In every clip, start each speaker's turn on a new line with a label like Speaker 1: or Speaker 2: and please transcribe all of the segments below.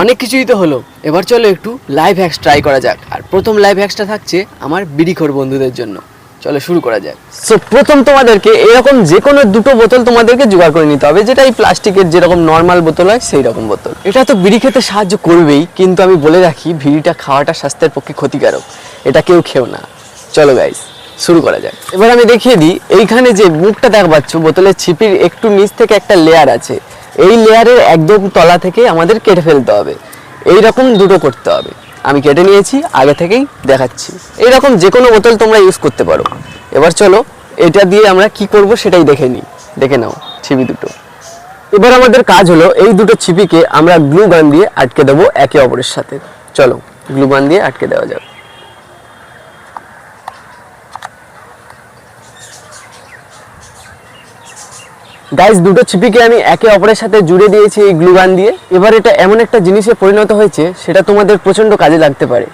Speaker 1: অনেক কিছুই তো হলো, এবার চলো একটু লাইভ হ্যাক্স ট্রাই করা যাক। আর প্রথম লাইভ হ্যাক্সটা থাকছে আমার বিড়িখোর বন্ধুদের জন্য। চলো শুরু করা যাক। সো প্রথম তোমাদেরকে এরকম যে কোনো দুটো বোতল তোমাদেরকে জোগাড় করে নিতে হবে, যেটা এই প্লাস্টিকের যেরকম নর্মাল বোতল হয় সেই রকম বোতল। এটা তো বিড়ি খেতে সাহায্য করবেই, কিন্তু আমি বলে রাখি বিড়িটা খাওয়াটা স্বাস্থ্যের পক্ষে ক্ষতিকারক, এটা কেউ খেও না। চলো গাইস শুরু করা যাক। এবার আমি দেখিয়ে দিই, এইখানে যে মুখটা দেখা পাচ্ছ বোতলের ছিপির একটু নিচ থেকে একটা লেয়ার আছে, এই লেয়ারের একদম তলা থেকে আমাদের কেটে ফেলতে হবে। এইরকম দুটো করতে হবে, আমি কেটে নিয়েছি, আগে থেকেই দেখাচ্ছি। এইরকম যে কোনো বোতল তোমরা ইউজ করতে পারো। এবার চলো এটা দিয়ে আমরা কি করব সেটাই দেখে নাও ছিপি দুটো। এবার আমাদের কাজ হলো এই দুটো ছিপিকে আমরা গ্লু গান দিয়ে আটকে দেবো একে অপরের সাথে। চলো গ্লু গান দিয়ে আটকে দেওয়া যাক। গাইস দুটো ছিপিকে আমি একে অপরের সাথে জুড়ে দিয়েছি এই গ্লু গান দিয়ে। এবার এটা এমন একটা জিনিসে পরিণত হয়েছে সেটা তোমাদের প্রচন্ড কাজে লাগতে পারে।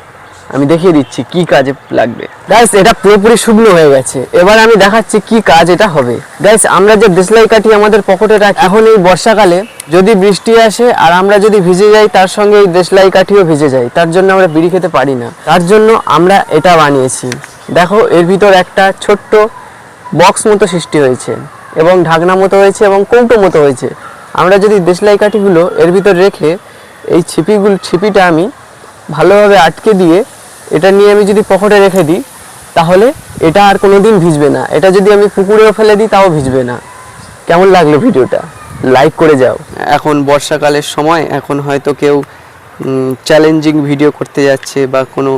Speaker 1: আমি দেখিয়ে দিচ্ছি কি কাজে লাগবে। গাইস এটা পুরোপুরি শুকনো হয়ে গেছে, এবার আমি দেখাচ্ছি কি কাজ এটা হবে। গাইস আমরা যে দেশলাই কাঠি আমাদের পকেটে রাখি, এখন এই বর্ষাকালে যদি বৃষ্টি আসে আর আমরা যদি ভিজে যাই, তার সঙ্গে এই দেশলাই কাঠিও ভিজে যায়, তার জন্য আমরা বিড়ি খেতে পারি না। তার জন্য আমরা এটা বানিয়েছি। দেখো এর ভিতর একটা ছোট্ট বক্স মতো সৃষ্টি হয়েছে এবং ঢাকনা মতো হয়েছে এবং কৌটো মতো হয়েছে। আমরা যদি দেশলাই কাঠিগুলো এর ভিতর রেখে এই ছিপিটা আমি ভালোভাবে আটকে দিয়ে এটা নিয়ে আমি যদি পকেটে রেখে দিই, তাহলে এটা আর কোনোদিন ভিজবে না। এটা যদি আমি পুকুরেও ফেলে দিই তাও ভিজবে না। কেমন লাগলো ভিডিওটা? লাইক করে যাও। এখন বর্ষাকালের সময়, এখন হয়তো কেউ চ্যালেঞ্জিং ভিডিও করতে যাচ্ছে বা কোনো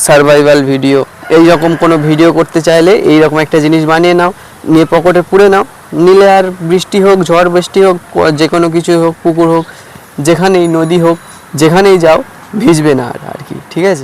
Speaker 1: সার্ভাইভাল ভিডিও, এই রকম কোনো ভিডিও করতে চাইলে এই রকম একটা জিনিস বানিয়ে নাও, নিয়ে পকেটে পুরে নাও, নিলে আর বৃষ্টি হোক, ঝড় বৃষ্টি হোক, যে কোনো কিছু হোক, পুকুর হোক, যেখানেই নদী হোক, যেখানেই যাও ভিজবে না আর কি। ঠিক আছে।